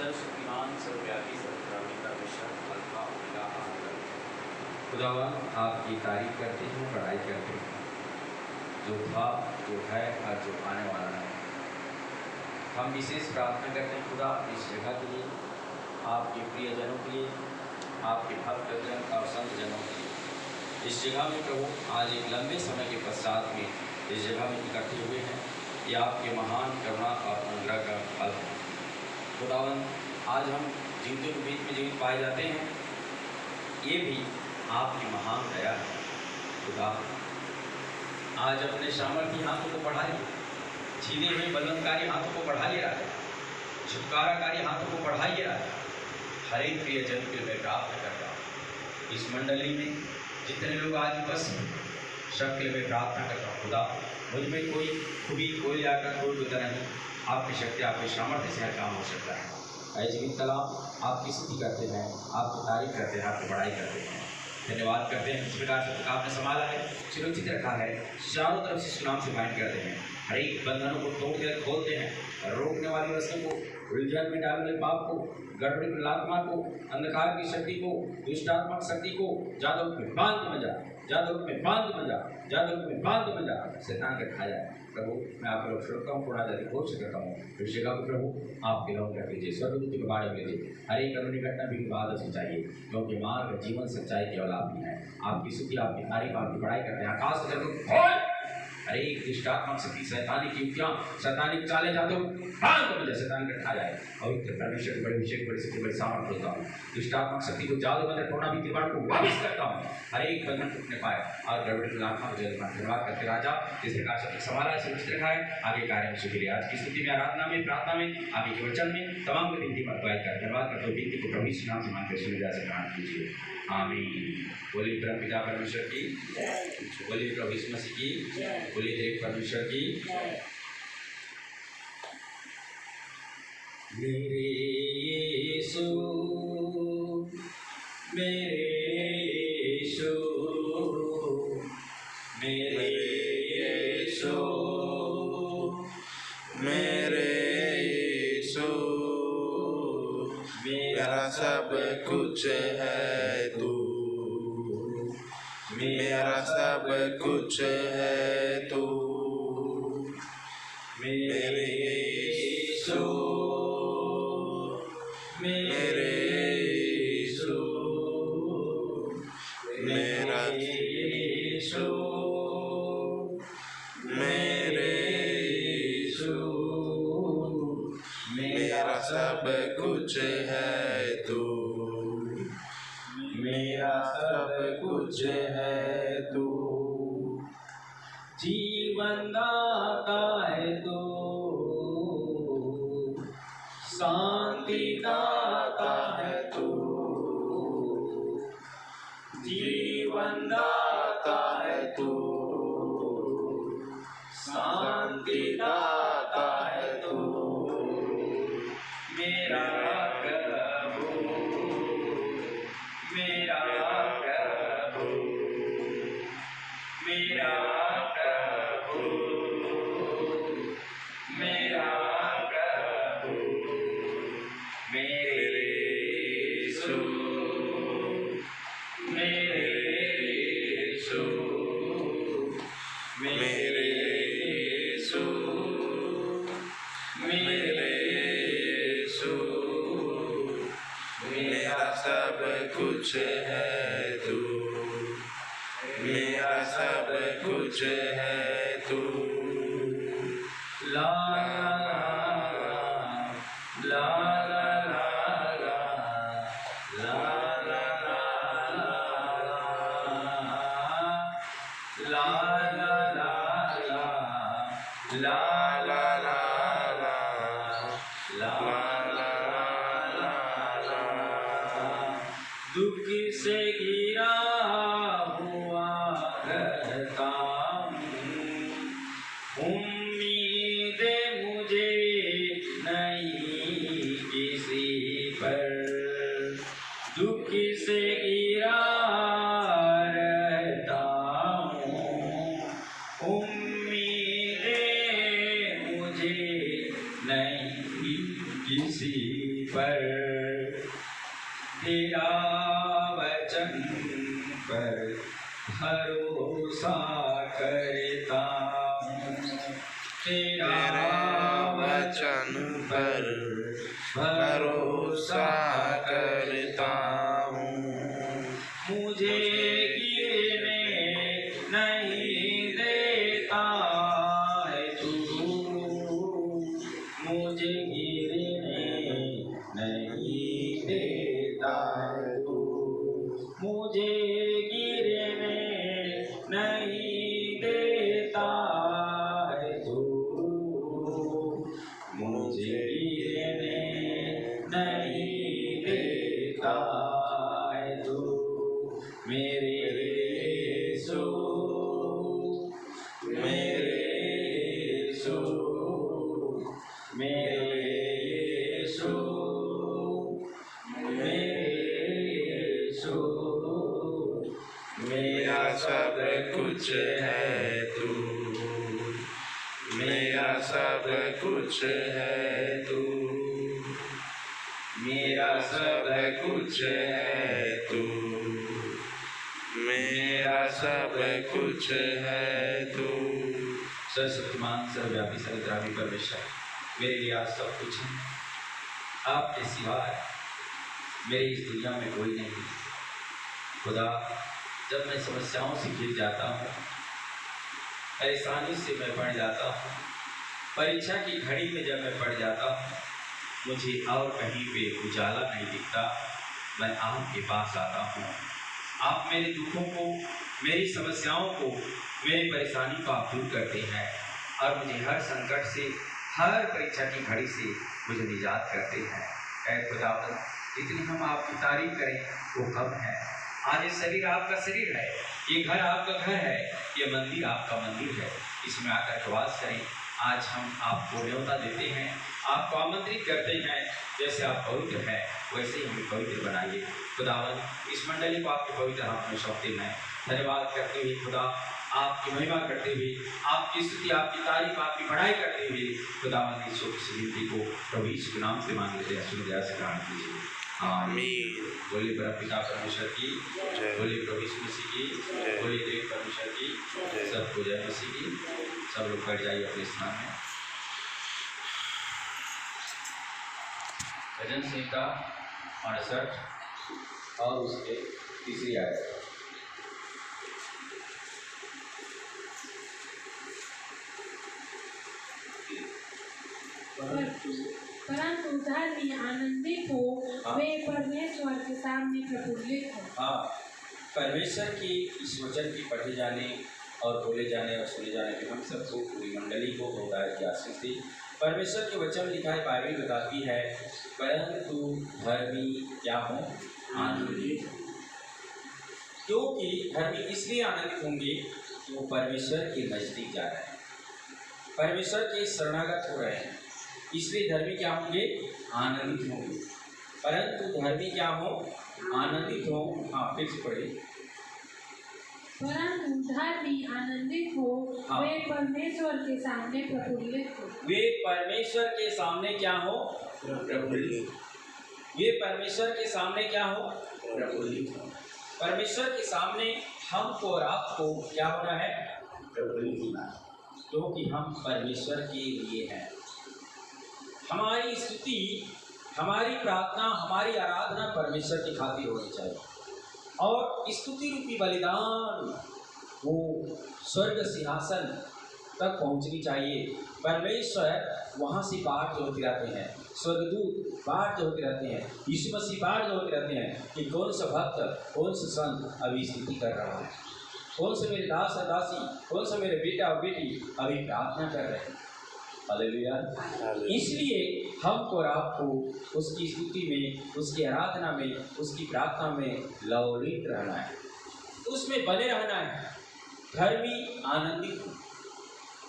सर्वशक्तिमान सर्वव्यापी सर्वग्रामी परमेश्वर अल्फा ओमेगा आदि। खुदावन आपकी तारीफ करते हैं, पढ़ाई करते हैं, जो था, जो है और जो आने वाला है। हम विशेष प्रार्थना करते हैं खुदा इस जगह के लिए, आपके प्रियजनों के लिए, आपके भक्तजन और संतजनों के लिए। इस जगह में प्रभु आज एक लंबे समय के पश्चात में इस जगह में इकट्ठे हुए हैं। ये आपके महान करुणा और अनुग्रह का फल है। खुदावन आज हम जिनके बीच में जीवित पाए जाते हैं, ये भी आपकी महान दया है। खुदा आज अपने सामर्थ्य हाथों को बढ़ाइए, छीने हुए बलवंतकारी हाथों को बढ़ाइए राजा, छुटकाराकारी हाथों को बढ़ाइए राजा। हर एक प्रियजन के लिए मैं प्रार्थना करता हूँ। इस मंडली में जितने लोग आज उपस्थित हैं, सबके लिए मैं प्रार्थना करता हूँ। खुदा मुझ में कोई खूबी, कोई आकर कोई बुता नहीं, आपकी शक्ति, आपके सामर्थ्य से हर काम हो सकता है। ऐसे जीवित कलाम आपकी स्तुति करते हैं, आपकी तारीफ करते हैं, आपकी बड़ाई करते हैं, धन्यवाद करते हैं। इस प्रकार से आपने संभाला है, सुरक्षित रखा है, चारों तरफ से सुनाम से बाइंड करते हैं, हर एक बंधनों को तोड़कर खोलते हैं, रोकने वाली वस्तु को, उलझन में डालने वाले पाप को, गड़बड़ी आत्मा को, अंधकार की शक्ति को, दुष्टात्मक शक्ति को जादू में बांध में जा, जादू में बांध में जा, जादू में बांध में जा, शैतान का खाया। प्रभु मैं आप लोग श्रोता हूँ, पूर्ण जाति घोष करता हूँ। इस जगह को प्रभु आप गिलाव कर दीजिए, स्वर्गदूत के बारे में लीजिए, हर एक कानूनी घटना भी बाद से चाहिए, क्योंकि मार्ग जीवन सच्चाई केवल आप ही है। आपकी स्तुति, आपकी तारीफ, आपकी बड़ाई करते हैं। आकाश से हर एक दुष्टात्मक शक्ति, शैतानिक युक्तियाँ, शैतानिक चाले जाते हो मुझे शैतान का खा जाए। पवित्र परमेश्वर के बड़े विषय, बड़ी शक्ति, बड़ी सामर्थ्य होता हूँ। दुष्टात्मक शक्ति को जादू मंत्र कोरोना भी त्रिवाड़ को वापस करता हूँ। हर एक बंधन टूटने पाए और गड़बड़ी आत्मा को जल धन्यवाद करते राजा, जिस प्रकार से संभाला सुरक्षित रखा है, आगे कार्य में सुखी आज की स्तुति में, आराधना में, प्रार्थना में, आगे के वचन में तमाम को विनती पर कर धन्यवाद करते हो। विनती को प्रभु यीशु नाम से मांगते सुविधा से ग्रहण कीजिए, आमीन। बोलिए परम पिता परमेश्वर की, बोलिए प्रभु यीशु मसीह की, बोलिए देव परमेश्वर की। मेरे यीशु, मेरे यीशु, मेरे यीशु, मेरे यीशु, मेरा सब कुछ है तू, मेरा सब कुछ है तू, मेरे यीशु, मेरे यीशु, मेरा यीशु, मेरे यीशु, मेरा सब कुछ है तू, मेरा सब कुछ है तू, जीवन दाता है तू, शांति दाता है तू, जीवन दाता है तू, शांति दाता है तू, मेरा प्रभु, मेरा प्रभु, मेरा प्रभु, मेरा प्रभु, मेरे यीशु, मेरे यीशु, मेरे यीशु, मेरे यीशु, मेरा सब कुछ है तू, मेरा सब कुछ है तू, ला ला ला ला ला ला ला ला ला दुख से घिरा हुआ रहता हूँ, उम्मीदें मुझे नहीं किसी पर, दुख से घिरा रहता हूँ, उम्मीदें मुझे नहीं किसी पर तेरा वचन पर भरोसा करता हूँ, तेरा वचन पर भरोसा करता हूँ। मुझे गिरने नहीं देता है तू, मुझे गिरने नहीं देता है तू, मुझे गिरने नहीं देता है तू, मुझे गिरने नहीं देता है तू, मेरे यीशु, मेरे यीशु, मेरे यीशु, मेरे यीशु, मेरा सब कुछ है तू, मेरा सब कुछ है तू, मेरा सब कुछ है तू, मेरा सब कुछ है तू। सर्वशक्तिमान सर्वव्यापी सर्वद्रावी परमेश्वर, मेरे लिए आज सब कुछ है, आपके सिवा मेरी इस दुनिया में कोई नहीं। खुदा, जब मैं समस्याओं से घिर जाता हूँ, परेशानी से मैं पड़ जाता हूँ, परीक्षा की घड़ी में जब मैं पड़ जाता हूँ, मुझे और कहीं पे उजाला नहीं दिखता, मैं आपके पास आता हूँ। आप मेरे दुखों को, मेरी समस्याओं को, मेरी परेशानी को आप दूर करते हैं और मुझे हर संकट से, हर परीक्षा की घड़ी से मुझे निजात करते हैं। ऐ खुदावंद, जितनी हम आपकी तारीफ करें वो कम है। आज ये शरीर आपका शरीर है, ये घर आपका घर है, ये मंदिर आपका मंदिर है, इसमें आकर के वास करें। आज हम आपको न्योता देते हैं, आपको आमंत्रित करते हैं, जैसे आप पवित्र हैं वैसे ही हमें पवित्र बनाइए। खुदावन, इस मंडली को आपके पवित्र हाथ में सौंपते हैं। धन्यवाद करते हुए खुदा, आपकी महिमा करते हुए, आपकी स्तुति, आपकी तारीफ, आपकी बढ़ाई करते हुए खुदावन, इस छोटी सी विनती को प्रभु यीशु के नाम से मांग लेते हैं। सुन दया से ग्रहण कीजिए। आमीन। बोलिए परमपिता परमेश्वर की जय। बोलिए प्रभु यीशु मसीह की जय। बोलिए देव परमेश्वर की जय। सबको जय मसीह की। सब लोग बैठ जाइए अपने स्थान में। भजन संहिता 68 और उसके तीसरी आयत। परंतु धर्मी आनंदित हो, वे परमेश्वर के सामने प्रफुल्लित हो। हाँ, परमेश्वर की इस वचन की पढ़े जाने और बोले जाने और सुने जाने में हम सबको, पूरी मंडली को होता की आशीष दी। परमेश्वर के वचन लिखा है, बाइबल बताती है, परंतु धर्मी क्या हो? आनंदित। क्योंकि धर्मी इसलिए आनंदित होंगे कि वो परमेश्वर के नजदीक जा रहे हैं, परमेश्वर के शरणागत हो रहे हैं, इसलिए धर्मी क्या होंगे? आनंदित होंगे। परंतु धर्मी क्या हो? आनंदित हो। हाँ, फिर से पढ़िए। परंतु धर्मी आनंदित हो, हाँ। वे परमेश्वर के सामने प्रफुल्लित हो। वे परमेश्वर के सामने क्या हो? प्रफुल्लित। वे परमेश्वर के सामने क्या हो? प्रफुल्लित हो। परमेश्वर के सामने हमको और आपको क्या होना है? प्रफुल्लित होना, क्योंकि हम परमेश्वर के लिए हैं। हमारी स्तुति, हमारी प्रार्थना, हमारी आराधना परमेश्वर की खातिर होनी चाहिए और स्तुति रूपी बलिदान वो स्वर्ग सिंहासन तक पहुंचनी चाहिए। परमेश्वर वहाँ से बाहर जो होते रहते हैं, स्वर्गदूत बाहर जो होते रहते हैं, यीशु मसीह बाहर जो होते रहते हैं कि कौन सा भक्त, कौन सा संत अभी स्तुति कर रहा है, कौन से मेरे दास और दासी, कौन सा मेरे बेटा और बेटी अभी प्रार्थना कर रहे हैं। हालेलुया। इसलिए हमको और आपको उसकी स्तुति में, उसकी आराधना में, उसकी प्रार्थना में लवलीन रहना है, उसमें बने रहना है। धर्मी आनंदित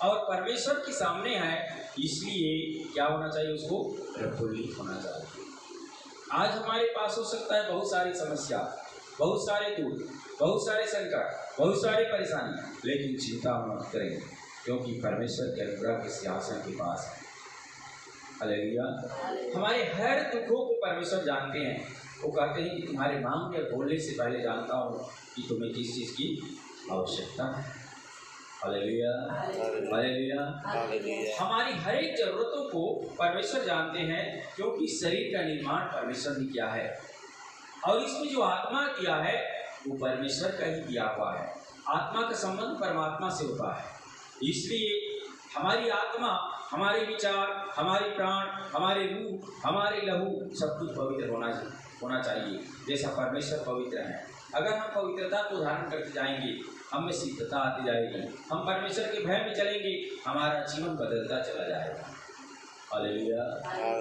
और परमेश्वर के सामने है, इसलिए क्या होना चाहिए? उसको प्रफुल्लित होना चाहिए। आज हमारे पास हो सकता है बहुत सारी समस्या, बहुत सारे दुख, बहुत सारे संकट, बहुत सारी परेशानी, लेकिन चिंता मत करें, क्योंकि परमेश्वर के अनुग्रह के सिंहासन के पास है। हालेलुया। हमारे हर दुखों को परमेश्वर जानते हैं। वो कहते हैं कि तुम्हारे मांगने और बोलने से पहले जानता हूँ कि तुम्हें किस चीज़ की आवश्यकता है। Hallelujah, hallelujah. हालेलुया। हमारी हर एक जरूरतों को परमेश्वर जानते हैं, क्योंकि शरीर का निर्माण परमेश्वर ने किया है और इसमें जो आत्मा दिया है वो परमेश्वर का ही दिया हुआ है। आत्मा का संबंध परमात्मा से होता है, इसलिए हमारी आत्मा, हमारे विचार, हमारी प्राण, हमारे रूह, हमारे लहू सब कुछ पवित्र होना चाहिए, जैसा परमेश्वर पवित्र है। अगर हम पवित्रता को धारण करते जाएंगे, हम में सिद्धता आती जाएगी, हम परमेश्वर के भय में चलेंगे, हमारा जीवन बदलता चला जाएगा। हालेलुया।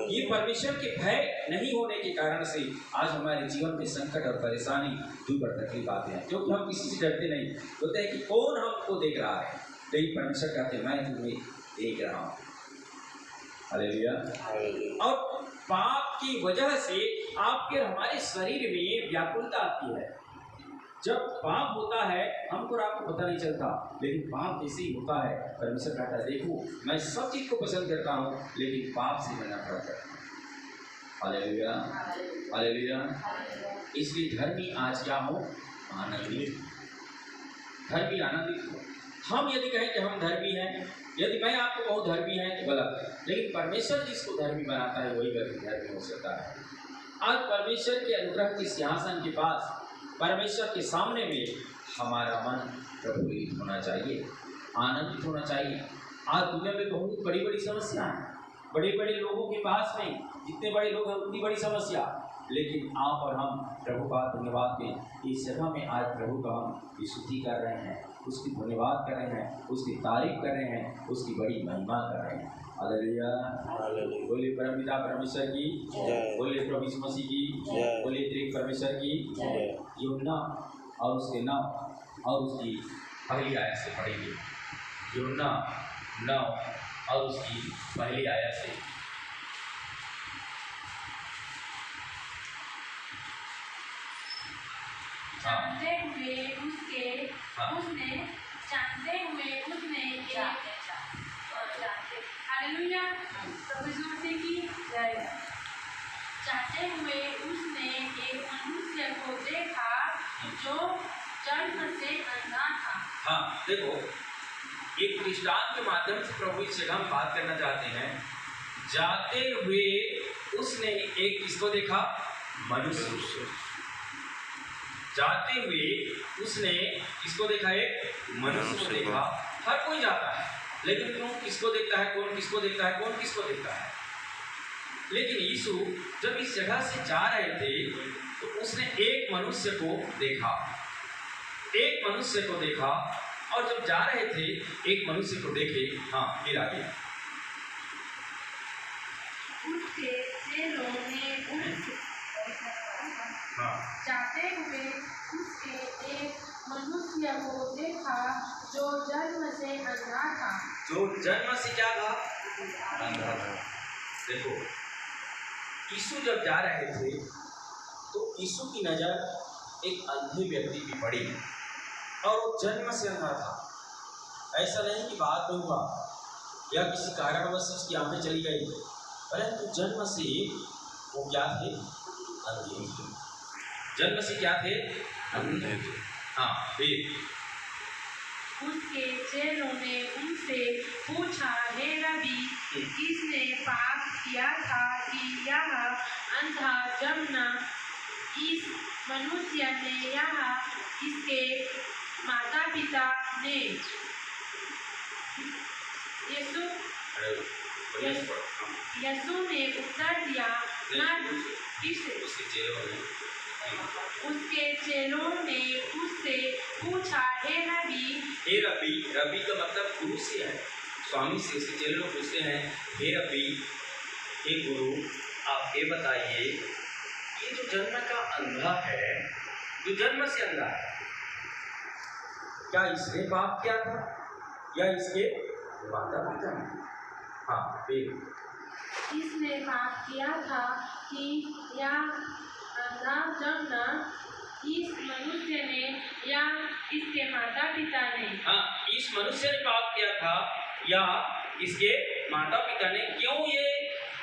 ये परमेश्वर के भय नहीं होने के कारण से आज हमारे जीवन में संकट और परेशानी, दुख और तकलीफ आते हैं, क्योंकि हम किसी से डरते नहीं। बोलते हैं कि कौन हमको देख रहा है, लेकिन परमेश्वर कहते हैं मैं तुम्हें देख रहा हूँ। हालेलुया। और पाप की वजह से आपके और हमारे शरीर में व्याकुलता आती है। जब पाप होता है हमको और आपको पता नहीं चलता, लेकिन पाप जैसे ही होता है परमेश्वर कहता है देखो मैं सब चीज़ को पसंद करता हूँ, लेकिन पाप से मैं नफरत करता हूँ। Hallelujah, hallelujah. इसलिए धर्मी आज क्या हो? आनंदित। धर्मी आनंदित हो। हम यदि कहें कि हम धर्मी हैं, यदि मैं आपको बहुत धर्मी है तो गलत है, लेकिन परमेश्वर जिसको धर्मी बनाता है वही व्यक्ति धर्मी हो सकता है। आज परमेश्वर के अनुग्रह के सिंहासन के पास, परमेश्वर के सामने में हमारा मन प्रफुल्लित होना चाहिए, आनंदित होना चाहिए। आज दुनिया में बहुत बड़ी बड़ी समस्या है, बड़े बड़े लोगों के पास में जितने बड़े लोग हैं उतनी बड़ी समस्या, लेकिन आप और हम प्रभु का धन्यवाद दें। इस जगह में आज प्रभु का हम स्तुति कर रहे हैं, उसकी धन्यवाद कर रहे हैं, उसकी तारीफ कर रहे हैं, उसकी बड़ी महिमा कर रहे हैं। हालेलुया, बोलिए परमपिता परमेश्वर की, बोलिए प्रभु यीशु मसीह की, बोलिए त्रिएक परमेश्वर की। यूहन्ना और उसके 9 और उसकी पहली आयत से पढ़ेंगे। यूहन्ना 9 और उसकी पहली आयत से। जानते हुए उसने हालेलुया, प्रभु यीशु मसीह की जय। चाहते हुए उसने एक मनुष्य को देखा जो जन्म से अंधा था। हाँ, देखो एक दृष्टांत के माध्यम से प्रभु इससे हम बात करना चाहते हैं। जाते हुए उसने एक किसको देखा? मनुष्य। जाते हुए उसने किसको देखा? एक मनुष्य को देखा। हर कोई जाता है, लेकिन कौन किसको देखता है? कौन किसको देखता है? कौन किसको देखता है? लेकिन यीशु जब इस जगह से जा रहे थे तो उसने एक मनुष्य को देखा, एक मनुष्य को देखा। और जब जा रहे थे एक मनुष्य को देखे। हाँ, फिर आगे। उसके चेलों ने जाते हुए उसके एक मनुष्य को देखा जो जन्म से अंधा था। जो जन्म से क्या था? अंधा था। देखो यीशु जब जा रहे थे तो यीशु की नज़र एक अंधे व्यक्ति की पड़ी और वो जन्म से अंधा था। ऐसा नहीं कि बात में हुआ या किसी कारणवश उसकी आंखें चली गई, परंतु जन्म से वो क्या थे? अंधे। जन्म से क्या थे? अंधे। हाँ, फिर उसके चेलों ने उनसे पूछा, हे रबी, किसने पाप किया था कि यह अंधा जन्मा, इस मनुष्य ने या इसके माता पिता ने? यीशु ने उत्तर दिया, उसके चेलों ने उससे पूछा, हे रबी। हे रबी, रबी का मतलब गुरु से है, स्वामी से। उसके चेले लोग पूछते हैं, हे रबी, हे गुरु, आप ये बताइए, ये जो जन्म का अंधा है, जो जन्म से अंधा है, क्या इसने पाप किया था या इसके माता पिता ने? हाँ, फिर इसने पाप किया था कि यह अंधा जन्मा, इस मनुष्य ने या इसके माता पिता ने? हाँ, इस मनुष्य ने पाप किया था या इसके माता पिता ने? क्यों ये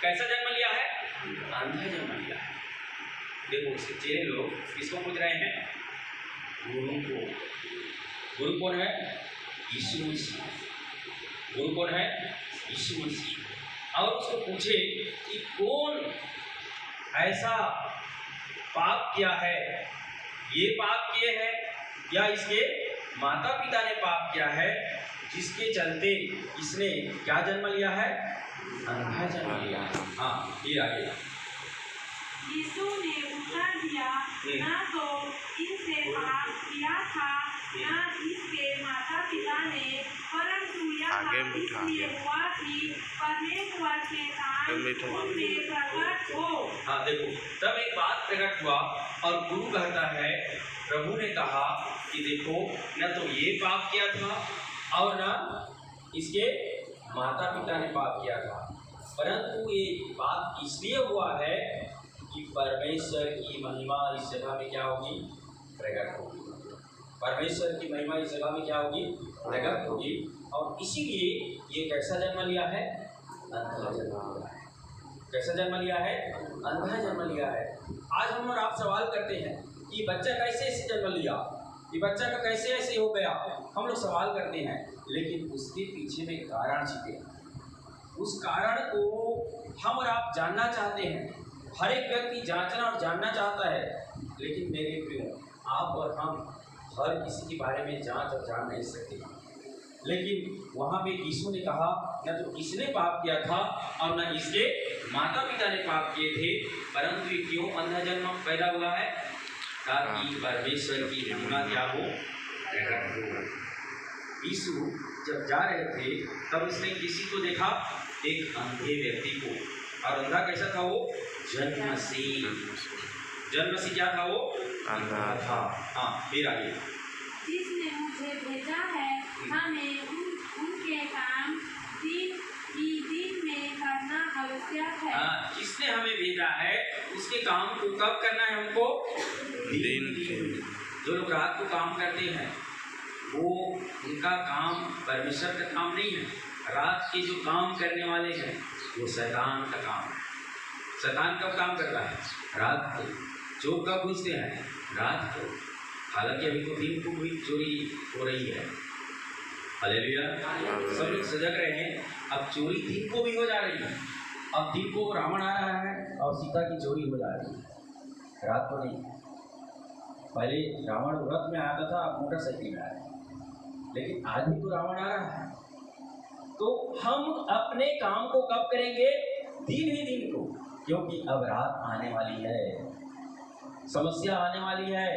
कैसा जन्म लिया है? अंधा जन्म लिया है। देखो चेले लोग किसको पूछ रहे हैं? गुरु को। गुरु कौन है? यीशु मसीह। गुरु कौन है? यीशु मसीह। और उसको पूछे कि कौन ऐसा पाप किया है, ये पाप किए हैं या इसके माता पिता ने पाप किया है, जिसके चलते इसने क्या जन्म लिया है? अंधा जन्म लिया है। हाँ, ये आगे। यीशु ने उत्तर दिया, ना तो इनसे पाप किया था, ना इसके माता पिता ने, परंतु यह इसलिए हुआ कि परमेश्वर के काम उनमें प्रकट हो। हाँ देखो, तब एक बात प्रकट हुआ और गुरु कहता है, प्रभु ने कहा कि देखो न तो ये पाप किया था और न इसके माता पिता ने पाप किया था, परंतु ये पाप इसलिए हुआ है कि परमेश्वर की महिमा इस जगह में क्या होगी? प्रकट होगी। परमेश्वर की महिमा इस जगह में क्या होगी? प्रकट होगी। और इसीलिए ये कैसा जन्म लिया है? अंधा जन्म लिया है। कैसा जन्म लिया है? अंधा जन्म लिया है। आज हम और आप सवाल करते हैं कि बच्चा कैसे ऐसे जन्म लिया, ये बच्चा का कैसे ऐसे हो गया, हम लोग सवाल करते हैं, लेकिन उसके पीछे में कारण छिपे। उस कारण को हम और आप जानना चाहते हैं। हर एक व्यक्ति जांचना और जानना चाहता है, लेकिन मेरे प्रियो, आप और हम हर किसी के बारे में जांच और जान नहीं सकते। लेकिन वहाँ पे यीशु ने कहा, न तो इसने पाप किया था और न इसके माता पिता ने पाप किए थे, परंतु ये क्यों अंधा जन्म पैदा हुआ है? ताकि परमेश्वर की महिमा क्या हो? प्रकट हो। यीशु जब जा रहे थे तब उसने किसी को देखा? एक अंधे व्यक्ति को। और अंधा कैसा था वो? जन्मसी। जन्मसी क्या था वो? अंधा था। हाँ, फिर आगे। जिसने मुझे भेजा है, हमें उनके काम दिन में करना आवश्यक है। हाँ, जिसने हमें भेजा है उसके काम को कब करना है हमको? दिन के। जो लोग रात को काम करते हैं वो उनका काम परमेश्वर का काम नहीं है। रात के जो काम करने वाले हैं वो शैतान का काम है। शैतान कब काम करता है? रात को। चोर कब घुसते हैं? रात को। हालांकि अभी तो दिन को भी चोरी हो रही है। हालेलुया। सब लोग सजग रहे हैं। अब चोरी दिन को भी हो जा रही है। अब दिन को रावण आ रहा है और सीता की चोरी हो जा रही है, रात को नहीं। पहले रावण रथ में आता था, अब मोटरसाइकिल में आया, लेकिन आज भी तो रावण आ रहा है। तो हम अपने काम को कब करेंगे? दिन ही दिन को, क्योंकि अब रात आने वाली है, समस्या आने वाली है,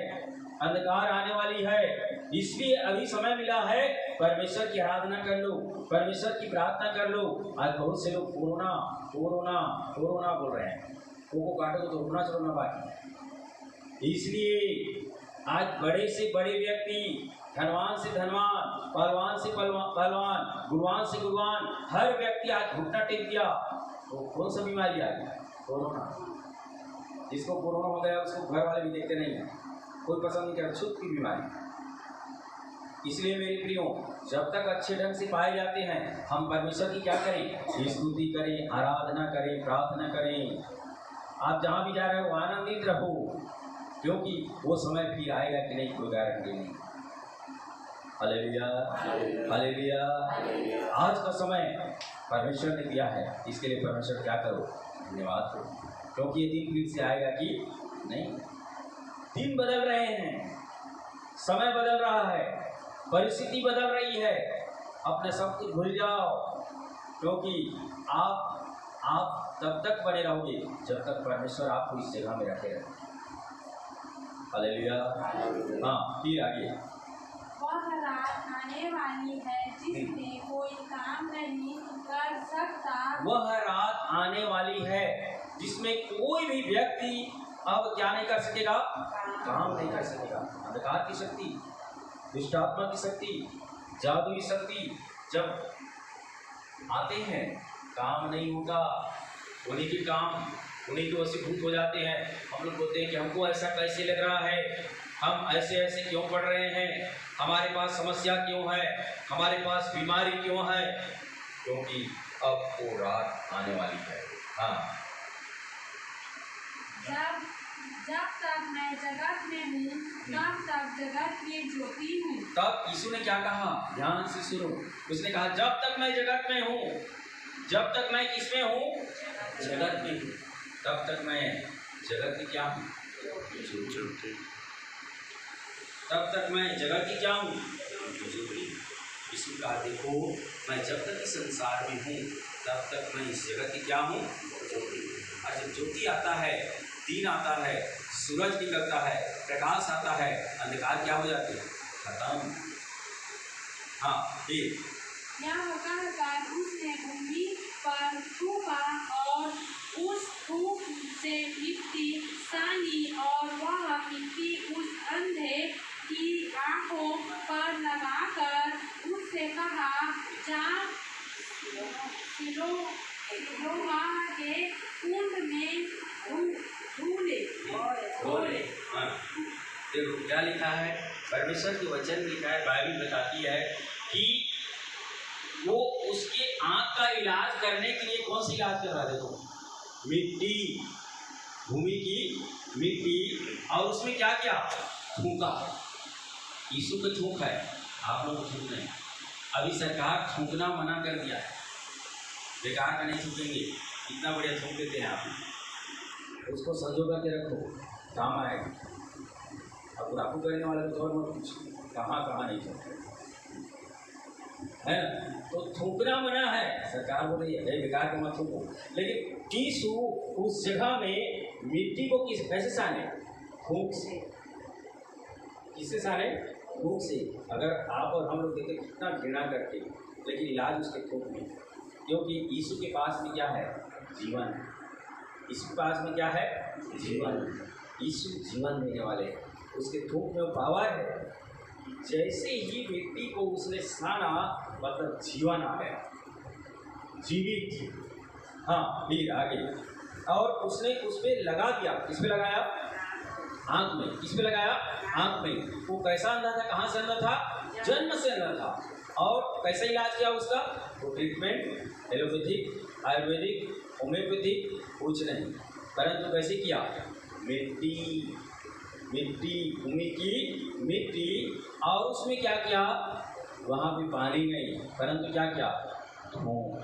अंधकार आने वाली है। इसलिए अभी समय मिला है, परमेश्वर की आराधना कर लो, परमेश्वर की प्रार्थना कर लो। आज बहुत से लोग कोरोना कोरोना कोरोना बोल रहे हैं, को काटो तो उठना चलना बाकी। इसलिए आज बड़े से बड़े व्यक्ति, धनवान से धनवान, पहलवान से पहलवान, गुणवान से गुणवान, हर व्यक्ति आज घुटना टेक दिया। तो कौन सा बीमारी आ गई? कोरोना। जिसको कोरोना हो गया उसको घर वाले भी देखते नहीं हैं, कोई पसंद नहीं करता, छूत की बीमारी। इसलिए मेरे प्रियो, जब तक अच्छे ढंग से पाए जाते हैं, हम परमेश्वर की क्या करें? स्तुति करें, आराधना करें, प्रार्थना करें। आप जहाँ भी जा रहे हो आनंदित रहो, क्योंकि वो समय फिर आएगा कि नहीं, कोई गारंटी नहीं। Hallelujah, hallelujah. आज का समय परमेश्वर ने दिया है, इसके लिए परमेश्वर क्या करो? धन्यवाद करो, क्योंकि ये दिन फिर से आएगा कि नहीं। दिन बदल रहे हैं, समय बदल रहा है, परिस्थिति बदल रही है। अपने सब कुछ भूल जाओ, क्योंकि आप तब तक बने रहोगे जब तक परमेश्वर आपको इस जगह में रखे रहे। हालेलुया। हाँ, फिर आगे। वह रात आने वाली है जिसमें कोई काम नहीं कर सकता। वह रात आने वाली है जिसमें कोई भी व्यक्ति अब क्या नहीं कर सकेगा? काम नहीं कर सकेगा। अंधकार की शक्ति, दुष्टात्मा की शक्ति, जादू की शक्ति जब आते हैं, काम नहीं होता। उन्हीं के काम, उन्हीं के वशीभूत हो जाते हैं। हम लोग बोलते हैं कि हमको ऐसा कैसे लग रहा है, हम ऐसे ऐसे क्यों पढ़ रहे हैं, हमारे पास समस्या क्यों है, हमारे पास बीमारी क्यों है? क्योंकि अब वो रात आने वाली है। हाँ, जब जब तक मैं जगत में हूँ तब तक जगत की ज्योति हूँ। तब यीशु ने क्या कहा, ध्यान से सुनो। उसने कहा जब तक मैं जगत में हूँ, जब तक मैं किसमें हूँ, जगत में हूँ, तब तक मैं जगत की क्या हूँ, ज्योति। तब तक मैं जगत की क्या हूँ, ज्योति। यीशु कहा देखो मैं जब तक इस संसार में हूँ तब तक मैं इस जगत की क्या हूँ, ज्योति। और जब ज्योति आता है, दिन आता है, सूरज निकलता है, प्रकाश आता है, अंधकार क्या हो जाते हैं, खत्म। हाँ ठीक। यह कहकर उसने भूमि पर थूका और उस थूक से मिट्टी सानी और वह मिट्टी उस अंधे की आंखों पर लगाकर उससे कहा जा सिलोआह के कुंड में धूले। हाँ देखो क्या लिखा है, परमेश्वर के वचन लिखा है, बाइबल बताती है कि वो उसके आंख का इलाज करने के लिए कौन सी इलाज कर रहा है, देखो मिट्टी, भूमि की मिट्टी, और उसमें क्या किया, थूका। यीशु का थूक है, आप लोग थूक नहीं। अभी सरकार थूकना मना कर दिया है, बेकार का नहीं थूकेंगे, इतना बढ़िया थूक देते हैं आप, उसको संजो करके रखो, काम आएगा। अब आपको करने वाले को और मत पूछो कहाँ कहाँ नहीं थूकते है ना। तो थूकना मना है, सरकार बोल रही है बेकार का मत थूको। लेकिन यीशु उस जगह में मिट्टी को कैसे साने, थूक से। किससे साने, थूक से। अगर आप और हम लोग देखें कितना घृणा करते, लेकिन इलाज उसके थूक में, क्योंकि यीशु के पास में क्या है, जीवन। यीशु के पास में क्या है, जीवन। यीशु जीवन देने वाले, उसके थूक में पावर है। जैसे ही मिट्टी को उसने साना मतलब जीवन आ गया, जीवित। हाँ फिर आगे, और उसने उस पर लगा दिया, किस पे लगाया, आँख में। किस पे लगाया, आँख में। वो कैसा अंधा था, कहाँ से अंधा था, जन्म से अंधा था। और कैसा इलाज किया उसका, वो ट्रीटमेंट एलोपैथिक, आयुर्वेदिक, होम्योपैथिक कुछ नहीं, परंतु कैसे किया, मिट्टी, मिट्टी, भूमि की मिट्टी, और उसमें क्या किया, वहाँ भी पानी नहीं, परंतु क्या किया, थूक।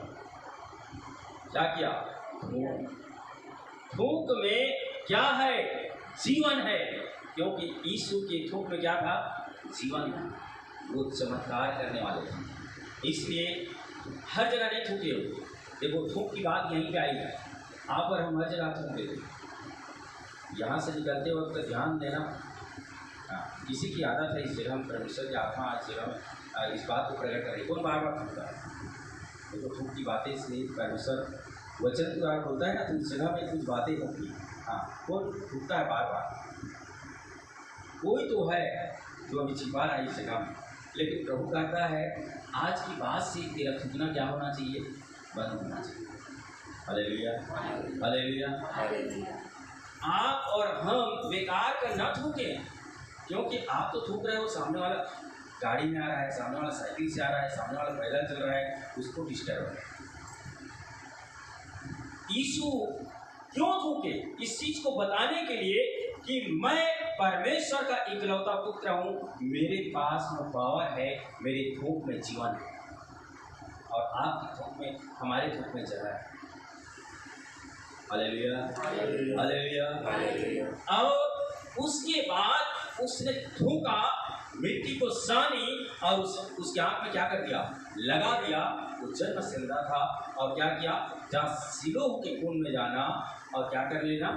क्या किया, थूक। थूक में क्या है, जीवन है, क्योंकि यीशु के थूक में क्या था, जीवन था। वो चमत्कार करने वाले थे, इसलिए हर जगह नहीं थूके हो। देखो थूक की बात यहीं पे आई है, आप और हम हर जगह थूक देते, यहाँ से निकलते वक्त ध्यान देना। किसी की आदत है इस जगह में, परमेश्वर की आत्मा आज जगह इस बात को प्रकट करे, कौन बार बार थूकता है। देखो थूक की बातें से परमेश्वर वचन को आप होता है ना, तो इस जगह में कुछ बातें होती। हाँ कौन थूकता है बार बार, कोई तो है जो अभी छिपा रहा है इस जगह में, लेकिन प्रभु कहता है आज की बात से तेरा थूकना क्या होना चाहिए, बंद होना चाहिए। Hallelujah, hallelujah. आप और हम बेकार का न थूकें, क्योंकि आप तो थूक रहे हो, सामने वाला गाड़ी में आ रहा है, सामने वाला साइकिल से आ रहा है, सामने वाला पैदल चल रहा है, उसको डिस्टर्ब है। यीशु क्यों थूके, इस चीज को बताने के लिए कि मैं परमेश्वर का इकलौता पुत्र हूँ, मेरे पास में पावर है, मेरे थूक में जीवन है, और आपके थूक में, हमारे थूक में जगह है। Hallelujah, hallelujah. और उसके बाद उसने थूका, मिट्टी को सानी, और उसके आँख में क्या कर दिया, लगा दिया। वो जन्म से अंधा था, और क्या किया, जहाँ सिलोह के कुंड में जाना और क्या कर लेना,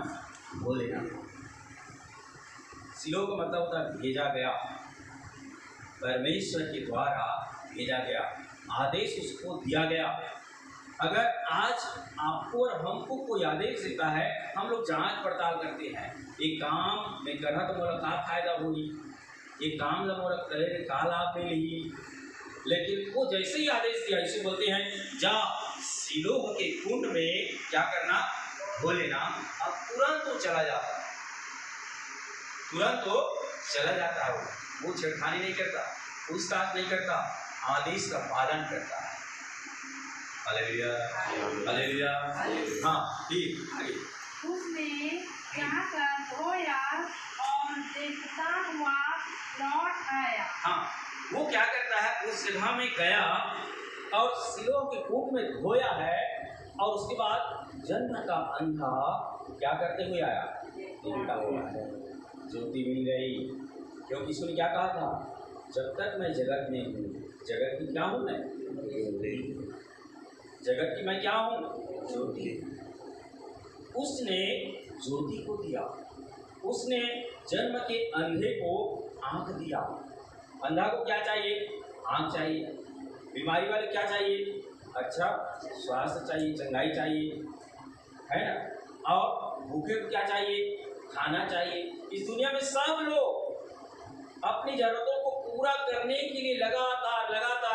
धो लेना। सिलोह का मतलब होता है भेजा गया, परमेश्वर के द्वारा भेजा गया, आदेश उसको दिया गया। अगर आज आपको और हमको कोई आदेश देता है, हम लोग जांच पड़ताल करते हैं, एक काम में करना तो मोला का फायदा होगी, एक काम ला मोला करे का लाभ मिली। लेकिन वो जैसे ही आदेश दिया, इसे बोलते हैं जा सिलोह के कुंड में क्या करना, धो लेना। अब तुरंत तो चला जाता, तुरंत तो चला जाता है। वो छेड़खानी नहीं करता, पूछताछ नहीं करता, आदेश का पालन करता है। Hallelujah, hallelujah. हाँ ठीक, आगे। उसने जाकर धोया और देखता हुआ लौट आया। हाँ, वो क्या करता है, उस जगह में गया और सिलों के कूप में धोया है और उसके बाद जन्म का अंधा क्या करते हुए आया, देखता हुआ है। ज्योति मिल गई, क्योंकि उसने क्या कहा था, जब तक मैं जगत में हूँ, जगत की क्या हूँ मैं, जगत की मैं क्या हूँ, ज्योति। उसने ज्योति को दिया, उसने जन्म के अंधे को आंख दिया। अंधा को क्या चाहिए, आंख चाहिए। बीमारी वाले क्या चाहिए, अच्छा स्वास्थ्य चाहिए, चंगाई चाहिए, है ना। और भूखे को क्या चाहिए, खाना चाहिए। इस दुनिया में सब लोग अपनी जरूरतों को पूरा करने के लिए लगातार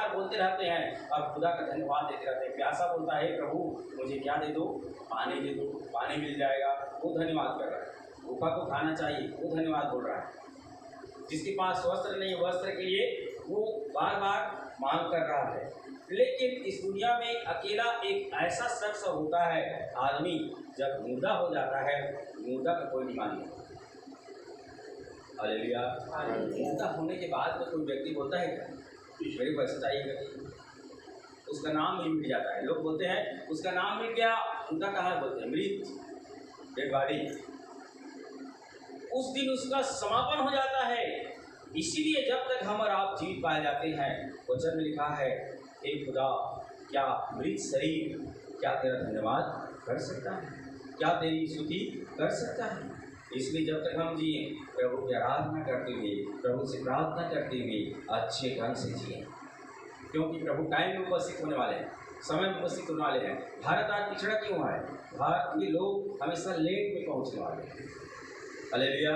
बोलते रहते हैं और खुदा का धन्यवाद देते रहते हैं। प्यासा बोलता है, प्रभु मुझे क्या दे दो, पानी दे दो, पानी मिल जाएगा, वो धन्यवाद कर रहा है। भूखा को खाना चाहिए, वो धन्यवाद बोल रहा है। जिसके पास वस्त्र नहीं, वस्त्र के लिए वो बार बार मांग कर रहा है। लेकिन इस दुनिया में अकेला एक ऐसा शख्स होता है, आदमी जब मुर्दा हो जाता है, मुर्दा का कोई डिमांड नहीं। हालेलुया। मुर्दा होने के बाद में कोई व्यक्ति बोलता है क्या, मेरे को ऐसा चाहिए करके, उसका नाम ही मिट जाता है। लोग बोलते हैं उसका नाम मिट गया, उनका कहा बोलते हैं मृत, डेड बॉडी। उस दिन उसका समापन हो जाता है। इसीलिए जब तक हम और आप जीवित पाए जाते हैं, वचन में लिखा है, हे खुदा क्या मृत शरीर क्या तेरा धन्यवाद कर सकता है, क्या तेरी स्तुति कर सकता है। इसलिए जब तक हम जिए, प्रभु की आराधना करते हुए, प्रभु से प्रार्थना करते हुए अच्छे ढंग से जिए, क्योंकि प्रभु टाइम में उपस्थित होने वाले हैं, समय में उपस्थित होने वाले हैं। भारत आज पिछड़ा क्यों है, भारत के लोग हमेशा लेट में पहुंचने वाले हैं। हालेलुया।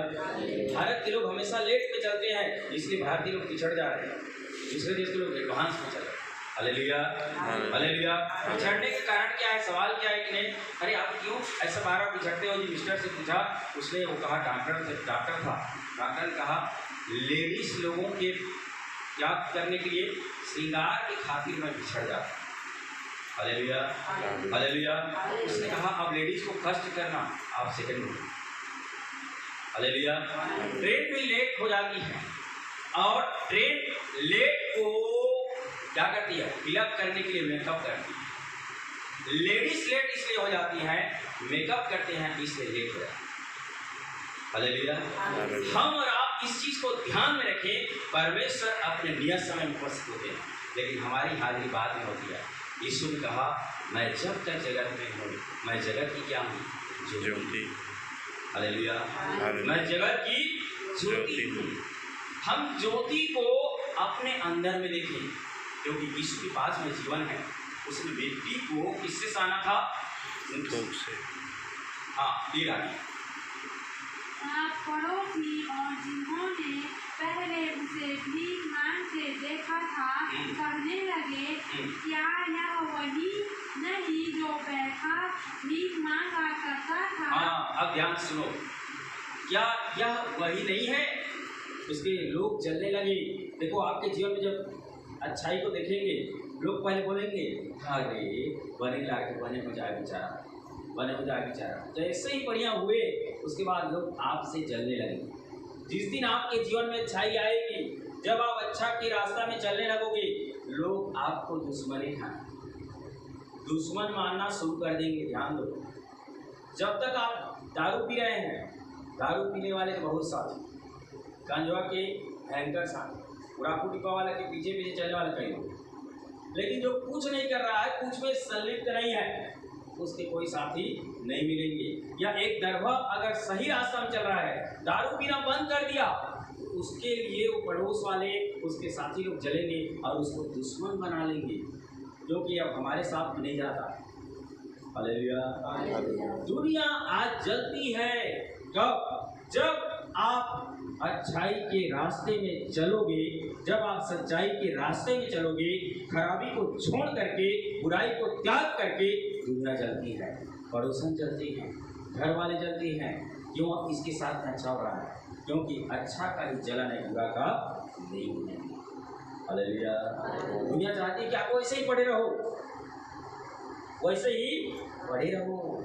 भारत के लोग हमेशा लेट में चलते हैं, इसलिए भारतीय लोग पिछड़ जा रहे हैं, दूसरे देश के लोग एडवांस में चल रहे हैं। Hallelujah, hallelujah. पिछड़ने के कारण क्या है, सवाल क्या है कि नहीं, अरे आप क्यों ऐसा बार बार पिछड़ते हो। जी मिस्टर से पूछा, उसने वो कहा, डॉक्टर था, डॉक्टर ने कहा लेडीज लोगों के क्या करने के लिए, श्रृंगार की खातिर मैं पिछड़ जाता। Hallelujah, hallelujah. उसने कहा अब लेडीज को कष्ट करना आप सेकंड में। हालेलुया। ट्रेन भी लेट हो जाती है और ट्रेन लेट को क्या करती है, फिलअप करने के लिए मेकअप करती है। लेडीज लेट इसलिए हो जाती हैं, मेकअप करते हैं इसलिए लेट हो जाती है। हालेलुया। हम और आप इस चीज को ध्यान में रखें, परमेश्वर अपने नियत समय में उपस्थित होते हैं, लेकिन हमारी हाजिरी बाद में होती है। यीशु ने कहा, मैं जब तक जगत में हूँ, मैं जगत की क्या हूँ, ज्योति। हालेलुया। मैं जगत की ज्योति हूँ। हम ज्योति को अपने अंदर में देखें, क्योंकि यीशु के पास में जीवन है। उसने व्यक्ति को किससे साना था, संतोष से। हाँ फिर आगे, पड़ोसी और जिन्होंने पहले उसे भीख मांगते देखा था, कहने लगे, क्या यह वही नहीं जो बैठा भीख मांगा करता था। हाँ अब ध्यान सुनो, क्या यह वही नहीं है। उसके लोग चलने लगे। देखो आपके जीवन में जब अच्छाई को देखेंगे, लोग पहले बोलेंगे, अरे बने लाके बने हो जाए बेचारा, बने हो जाए बेचारा। जैसे ही बढ़िया हुए, उसके बाद लोग आपसे जलने लगेंगे। जिस दिन आपके जीवन में अच्छाई आएगी, जब आप अच्छा के रास्ता में चलने लगोगे, लोग आपको दुश्मनी दुश्मन मानना शुरू कर देंगे। ध्यान दो, जब तक आप दारू पी रहे हैं, दारू पीने वाले के बहुत साथी, गांजा के भयंकर साथी, बुराकू टिपा वाला के पीछे पीछे चलने वाले कई लोग। लेकिन जो कुछ नहीं कर रहा है, कुछ में संलिप्त नहीं है, उसके कोई साथी नहीं मिलेंगे। या एक दरभा अगर सही रास्ता में चल रहा है, दारू पीना बंद कर दिया, तो उसके लिए वो पड़ोस वाले, उसके साथी लोग जलेंगे और उसको दुश्मन बना लेंगे, क्योंकि अब हमारे साथ नहीं जाता। हालेलुया। दुनिया आज जलती है कब, जब आप अच्छाई के रास्ते में चलोगे, जब आप सच्चाई के रास्ते में चलोगे, खराबी को छोड़ करके, बुराई को त्याग करके। दुनिया जलती है, पड़ोसन जलती हैं, घर वाले जलते हैं। क्यों, इसके साथ अच्छा हो रहा है, क्योंकि अच्छा का ही जलन है, बुरा का नहीं है। हालेलुया। दुनिया चाहती है कि आप ऐसे ही पड़े रहो, वैसे ही बढ़े रहो।